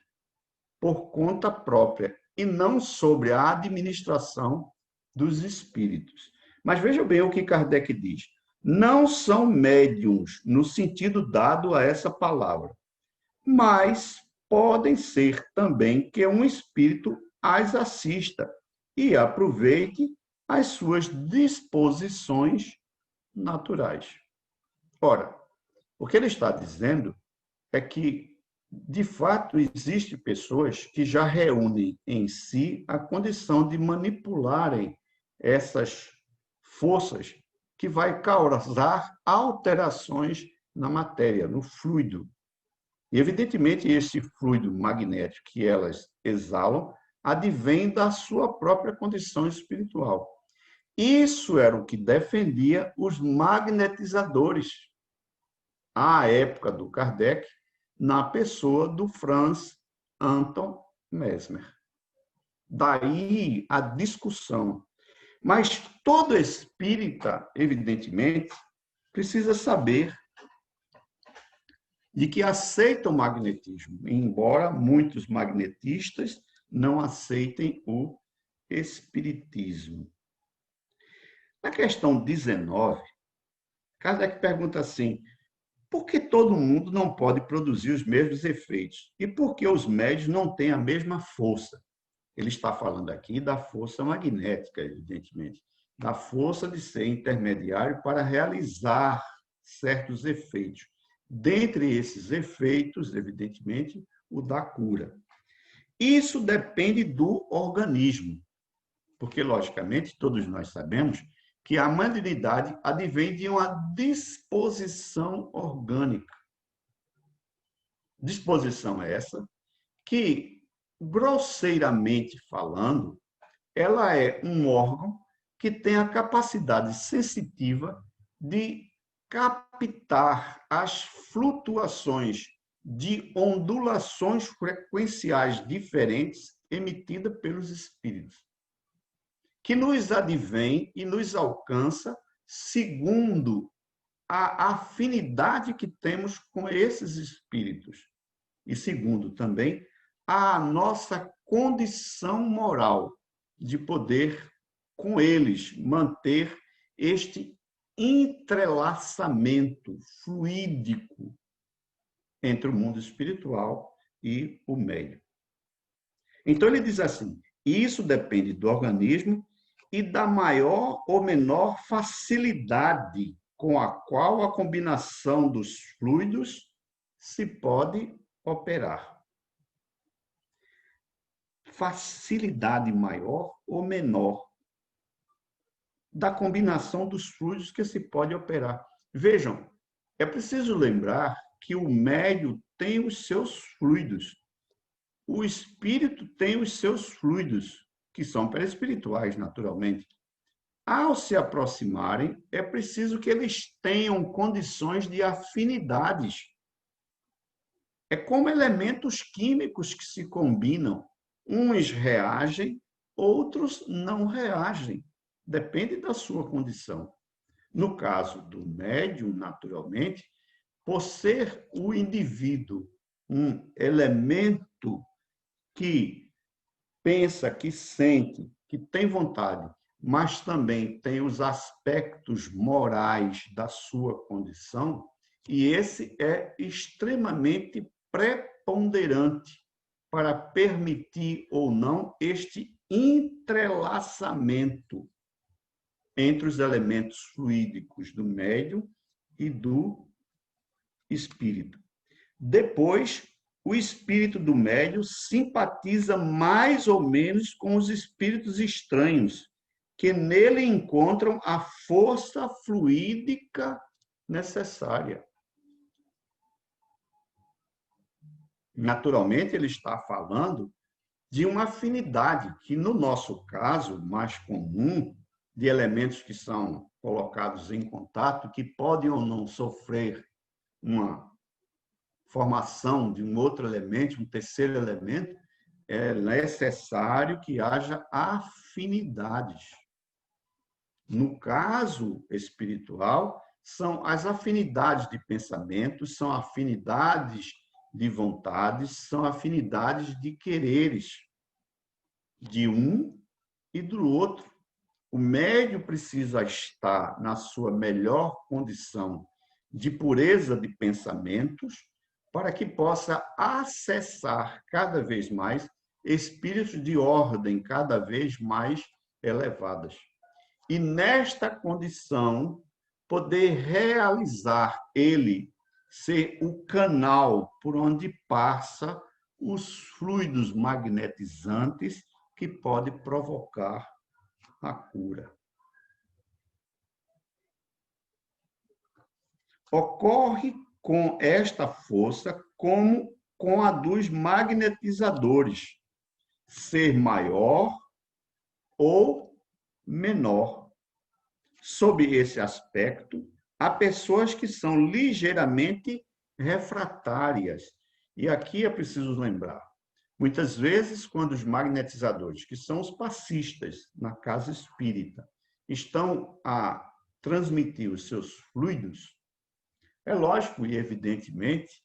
Speaker 3: por conta própria e não sobre a administração dos espíritos. Mas veja bem o que Kardec diz. Não são médiuns no sentido dado a essa palavra, mas podem ser também que um espírito as assista e aproveite as suas disposições naturais. Ora, o que ele está dizendo é que, de fato, existem pessoas que já reúnem em si a condição de manipularem essas forças que vai causar alterações na matéria, no fluido. E, evidentemente, esse fluido magnético que elas exalam advém da sua própria condição espiritual. Isso era o que defendia os magnetizadores à época do Kardec, na pessoa do Franz Anton Mesmer. Daí a discussão. Mas todo espírita, evidentemente, precisa saber de que aceita o magnetismo, embora muitos magnetistas não aceitem o espiritismo. Na questão 19, Kardec pergunta assim, por que todo mundo não pode produzir os mesmos efeitos? E por que os médios não têm a mesma força? Ele está falando aqui da força magnética, evidentemente, da força de ser intermediário para realizar certos efeitos. Dentre esses efeitos, evidentemente, o da cura. Isso depende do organismo, porque, logicamente, todos nós sabemos que a malignidade advém de uma disposição orgânica. Disposição essa que, grosseiramente falando, ela é um órgão que tem a capacidade sensitiva de captar as flutuações de ondulações frequenciais diferentes emitidas pelos espíritos, que nos advém e nos alcança segundo a afinidade que temos com esses espíritos e segundo também a nossa condição moral de poder com eles manter este entrelaçamento fluídico entre o mundo espiritual e o médium. Então ele diz assim: isso depende do organismo e da maior ou menor facilidade com a qual a combinação dos fluidos se pode operar. Facilidade maior ou menor da combinação dos fluidos que se pode operar. Vejam, é preciso lembrar que o médium tem os seus fluidos. O espírito tem os seus fluidos, que são perispirituais, naturalmente. Ao se aproximarem, é preciso que eles tenham condições de afinidades. É como elementos químicos que se combinam. Uns reagem, outros não reagem. Depende da sua condição. No caso do médium, naturalmente, por ser o indivíduo um elemento que pensa, que sente, que tem vontade, mas também tem os aspectos morais da sua condição, e esse é extremamente preponderante para permitir ou não este entrelaçamento entre os elementos fluídicos do médium e do espírito. Depois, o espírito do médium simpatiza mais ou menos com os espíritos estranhos, que nele encontram a força fluídica necessária. Naturalmente, ele está falando de uma afinidade, que no nosso caso, mais comum, de elementos que são colocados em contato, que podem ou não sofrer uma formação de um outro elemento, um terceiro elemento, é necessário que haja afinidades. No caso espiritual, são as afinidades de pensamentos, são afinidades de vontades, são afinidades de quereres de um e do outro. O médium precisa estar na sua melhor condição de pureza de pensamentos para que possa acessar cada vez mais espíritos de ordem cada vez mais elevadas. E nesta condição, poder realizar ele, ser o canal por onde passa os fluidos magnetizantes que pode provocar a cura. Ocorre com esta força como com a dos magnetizadores, ser maior ou menor. Sob esse aspecto, há pessoas que são ligeiramente refratárias. E aqui é preciso lembrar, muitas vezes, quando os magnetizadores, que são os passistas na casa espírita, estão a transmitir os seus fluidos, é lógico e evidentemente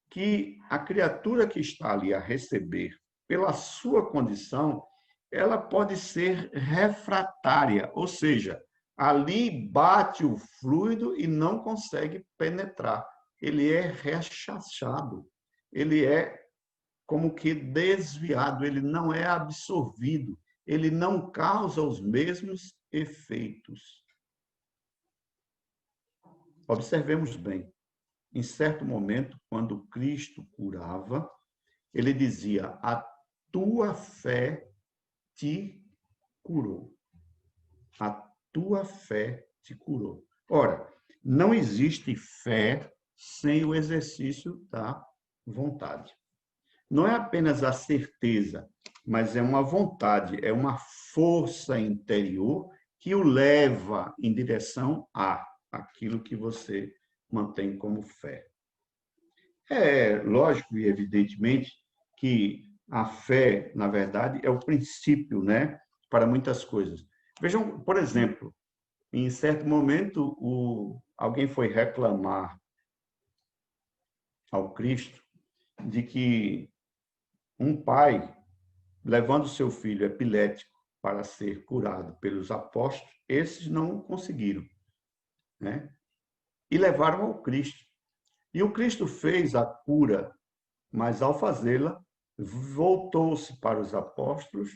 Speaker 3: que a criatura que está ali a receber, pela sua condição, ela pode ser refratária, ou seja, ali bate o fluido e não consegue penetrar. Ele é rechaçado, ele é como que desviado, ele não é absorvido, ele não causa os mesmos efeitos. Observemos bem, em certo momento, quando Cristo curava, ele dizia: a tua fé te curou. A tua fé te curou. Ora, não existe fé sem o exercício da vontade. não é apenas a certeza, mas é uma vontade, é uma força interior que o leva em direção a aquilo que você mantém como fé. É lógico e evidentemente que a fé, na verdade, é o princípio, né, para muitas coisas. Vejam, por exemplo, em certo momento, alguém foi reclamar ao Cristo de que um pai, levando seu filho epilético para ser curado pelos apóstolos, esses não conseguiram, né? E levaram ao Cristo. E o Cristo fez a cura, mas ao fazê-la, voltou-se para os apóstolos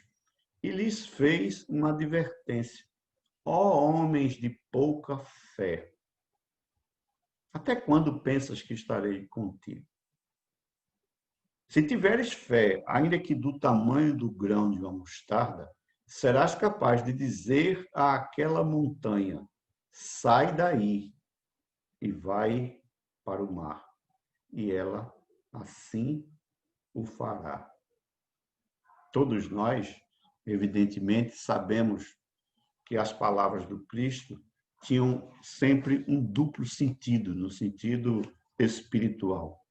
Speaker 3: e lhes fez uma advertência. Ó homens de pouca fé, até quando pensas que estarei contigo? Se tiveres fé, ainda que do tamanho do grão de uma mostarda, serás capaz de dizer àquela montanha: sai daí e vai para o mar. E ela assim o fará. Todos nós, evidentemente, sabemos que as palavras do Cristo tinham sempre um duplo sentido, no sentido espiritual.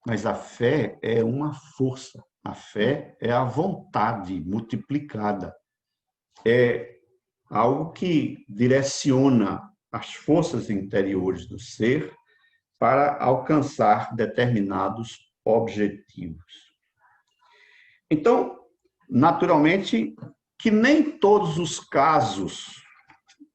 Speaker 3: Mas a fé é uma força, a fé é a vontade multiplicada, é algo que direciona as forças interiores do ser para alcançar determinados objetivos. Então, naturalmente, que nem todos os casos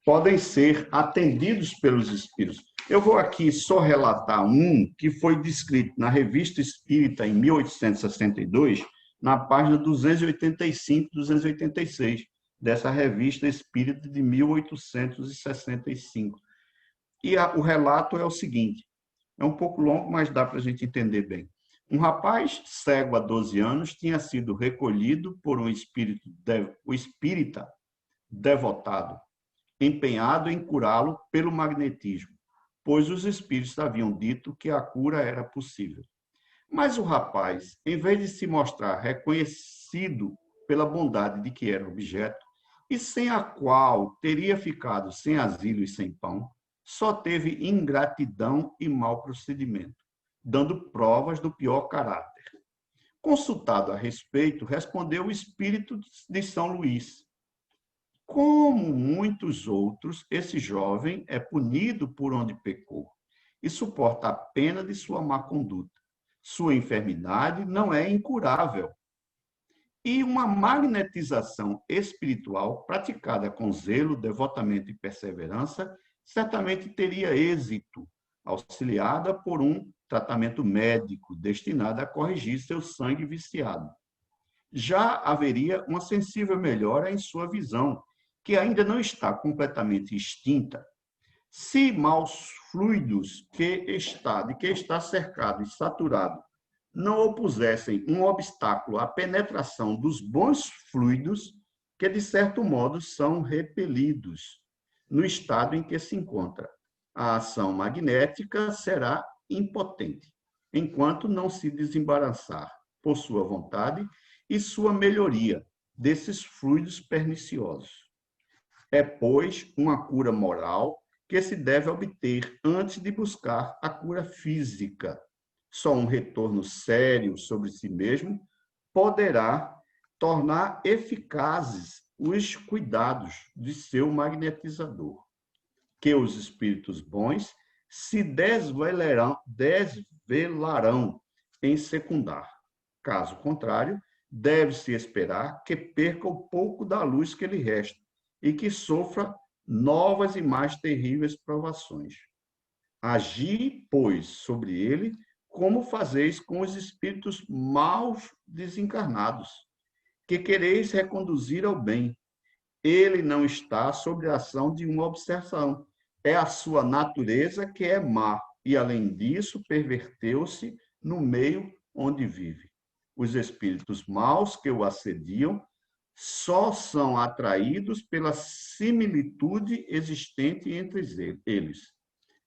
Speaker 3: podem ser atendidos pelos espíritos. Eu vou aqui só relatar um que foi descrito na Revista Espírita em 1862, na página 285 e 286, dessa Revista Espírita de 1865. E o relato é o seguinte, é um pouco longo, mas dá para a gente entender bem. Um rapaz cego há 12 anos tinha sido recolhido por um espírita devotado, empenhado em curá-lo pelo magnetismo, pois os espíritos haviam dito que a cura era possível. Mas o rapaz, em vez de se mostrar reconhecido pela bondade de que era objeto, e sem a qual teria ficado sem asilo e sem pão, só teve ingratidão e mau procedimento, dando provas do pior caráter. Consultado a respeito, respondeu o espírito de São Luís: como muitos outros, esse jovem é punido por onde pecou e suporta a pena de sua má conduta. Sua enfermidade não é incurável. E uma magnetização espiritual praticada com zelo, devotamento e perseverança certamente teria êxito, auxiliada por um tratamento médico destinado a corrigir seu sangue viciado. Já haveria uma sensível melhora em sua visão, que ainda não está completamente extinta. Se maus fluidos de que está cercado e saturado não opusessem um obstáculo à penetração dos bons fluidos, que de certo modo são repelidos no estado em que se encontra, a ação magnética será impotente, enquanto não se desembaraçar por sua vontade e sua melhoria desses fluidos perniciosos. É, pois, uma cura moral que se deve obter antes de buscar a cura física. Só um retorno sério sobre si mesmo poderá tornar eficazes os cuidados de seu magnetizador, que os espíritos bons se desvelarão em secundar. Caso contrário, deve-se esperar que perca o pouco da luz que lhe resta e que sofra novas e mais terríveis provações. Agi, pois, sobre ele, como fazeis com os espíritos maus desencarnados, que quereis reconduzir ao bem. Ele não está sob a ação de uma obsessão. É a sua natureza que é má, e, além disso, perverteu-se no meio onde vive. Os espíritos maus que o assediam só são atraídos pela similitude existente entre eles.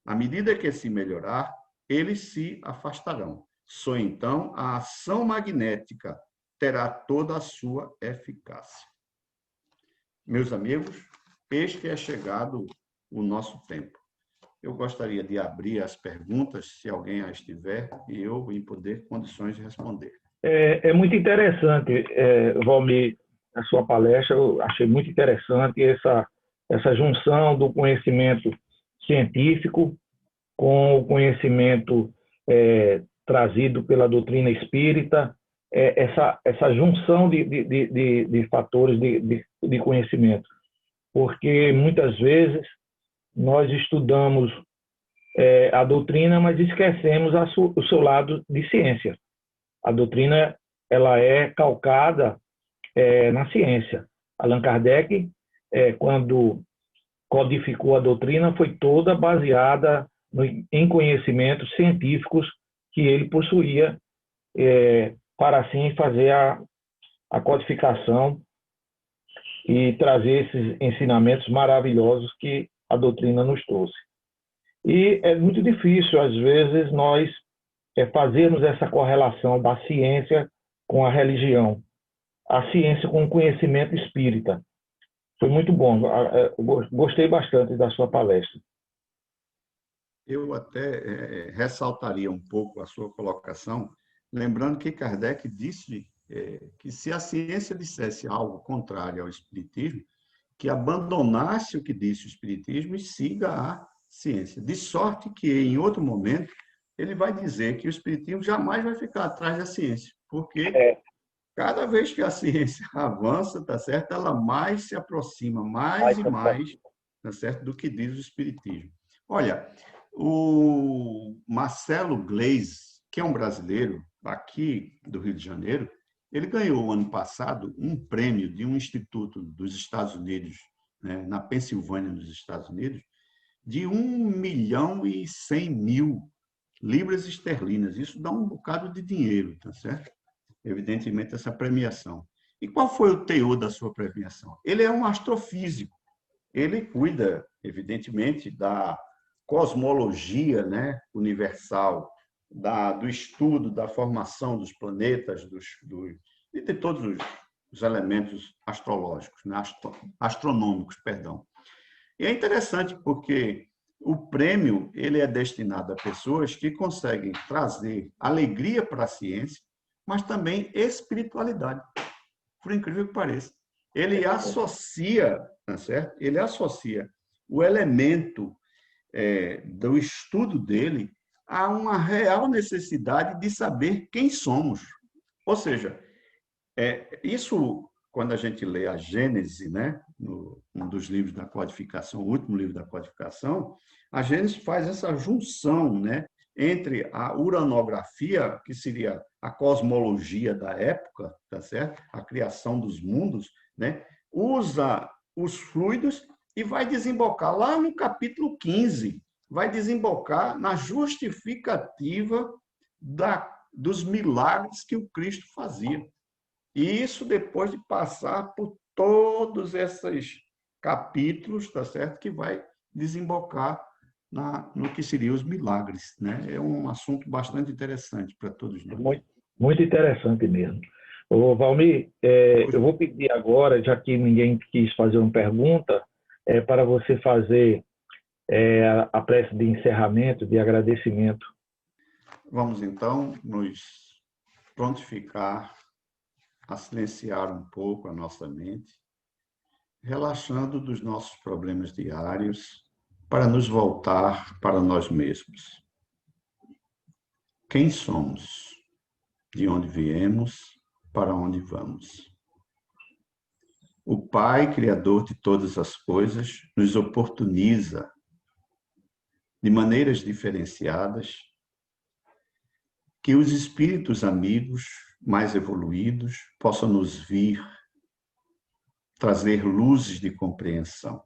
Speaker 3: À medida que se melhorar, eles se afastarão. só então a ação magnética terá toda a sua eficácia. Meus amigos, este é chegado o nosso tempo. Eu gostaria de abrir as perguntas, se alguém as tiver, e eu em poder condições de responder.
Speaker 1: É muito interessante, Valmir, a sua palestra. Eu achei muito interessante essa junção do conhecimento científico com o conhecimento trazido pela doutrina espírita, essa junção de fatores de conhecimento. Porque muitas vezes nós estudamos a doutrina, mas esquecemos o seu lado de ciência. A doutrina ela é calcada na ciência. Allan Kardec, quando codificou a doutrina, foi toda baseada em conhecimentos científicos que ele possuía, para assim fazer a codificação e trazer esses ensinamentos maravilhosos que a doutrina nos trouxe. E é muito difícil, às vezes, nós fazermos essa correlação da ciência com a religião, a ciência com o conhecimento espírita. Foi muito bom, gostei bastante da sua palestra.
Speaker 3: Eu até ressaltaria um pouco a sua colocação, lembrando que Kardec disse que se a ciência dissesse algo contrário ao espiritismo, que abandonasse o que disse o espiritismo e siga a ciência. De sorte que, em outro momento, ele vai dizer que o espiritismo jamais vai ficar atrás da ciência, porque cada vez que a ciência avança, tá certo? Ela mais se aproxima, mais e mais, tá certo? Do que diz o espiritismo. Olha, o Marcelo Gleis, que é um brasileiro aqui do Rio de Janeiro, ele ganhou ano passado um prêmio de um instituto dos Estados Unidos, né, na Pensilvânia, nos Estados Unidos, de 1.100.000 libras esterlinas. Isso dá um bocado de dinheiro, tá certo? Evidentemente, essa premiação. E qual foi o teor da sua premiação? Ele é um astrofísico. Ele cuida, evidentemente, da cosmologia, né, universal, do estudo da formação dos planetas, e de todos os elementos astrológicos, né, astronômicos, perdão. E é interessante porque o prêmio ele é destinado a pessoas que conseguem trazer alegria para a ciência, mas também espiritualidade, por incrível que pareça. Ele associa, tá certo? Ele associa o elemento do estudo dele a uma real necessidade de saber quem somos. Ou seja, isso, quando a gente lê a Gênese, né, um dos livros da codificação, o último livro da codificação, a Gênese faz essa junção, né, entre a uranografia, que seria a cosmologia da época, tá certo? A criação dos mundos, né? Usa os fluidos e vai desembocar lá no capítulo 15, vai desembocar na justificativa dos milagres que o Cristo fazia. E isso depois de passar por todos esses capítulos, tá certo? Que vai desembocar no que seriam os milagres, né? É um assunto bastante interessante para todos nós.
Speaker 1: Muito, muito interessante mesmo. Ô, Valmir, eu vou pedir agora, já que ninguém quis fazer uma pergunta, para você fazer a prece de encerramento, de agradecimento.
Speaker 3: Vamos, então, nos prontificar a silenciar um pouco a nossa mente, relaxando dos nossos problemas diários, para nos voltar para nós mesmos. Quem somos? De onde viemos? Para onde vamos? O Pai, Criador de todas as coisas, nos oportuniza de maneiras diferenciadas que os espíritos amigos mais evoluídos possam nos vir trazer luzes de compreensão,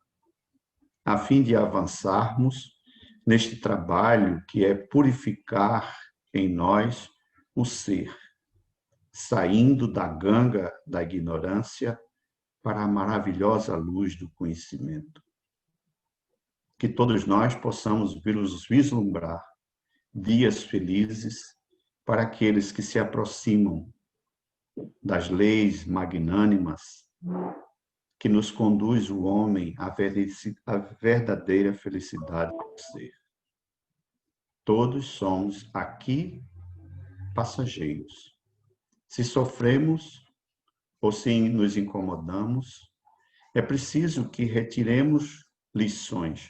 Speaker 3: a fim de avançarmos neste trabalho que é purificar em nós o ser, saindo da ganga da ignorância para a maravilhosa luz do conhecimento. Que todos nós possamos vislumbrar dias felizes, para aqueles que se aproximam das leis magnânimas que nos conduz o homem à verdadeira felicidade do ser. Todos somos aqui passageiros. Se sofremos ou se nos incomodamos, é preciso que retiremos lições,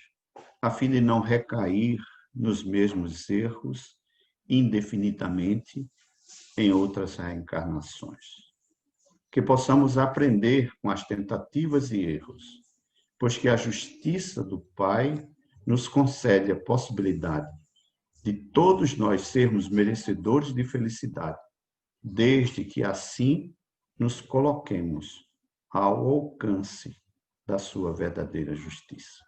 Speaker 3: a fim de não recair nos mesmos erros indefinidamente em outras reencarnações. Que possamos aprender com as tentativas e erros, pois que a justiça do Pai nos concede a possibilidade de todos nós sermos merecedores de felicidade, desde que assim nos coloquemos ao alcance da sua verdadeira justiça.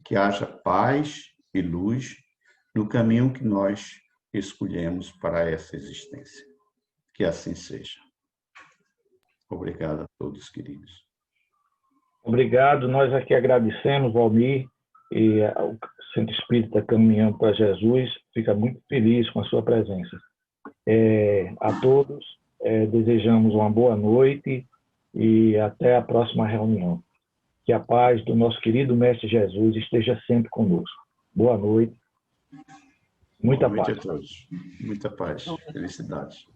Speaker 3: Que haja paz e luz no caminho que nós escolhemos para essa existência. Que assim seja. Obrigado a todos, queridos.
Speaker 1: Obrigado. Nós aqui agradecemos, Valmir, e o Centro Espírita Caminhando para Jesus. Fica muito feliz com a sua presença. A todos, desejamos uma boa noite e até a próxima reunião. Que a paz do nosso querido Mestre Jesus esteja sempre conosco. Boa noite. Muita paz.
Speaker 3: Boa noite a todos. Muita paz. Felicidade.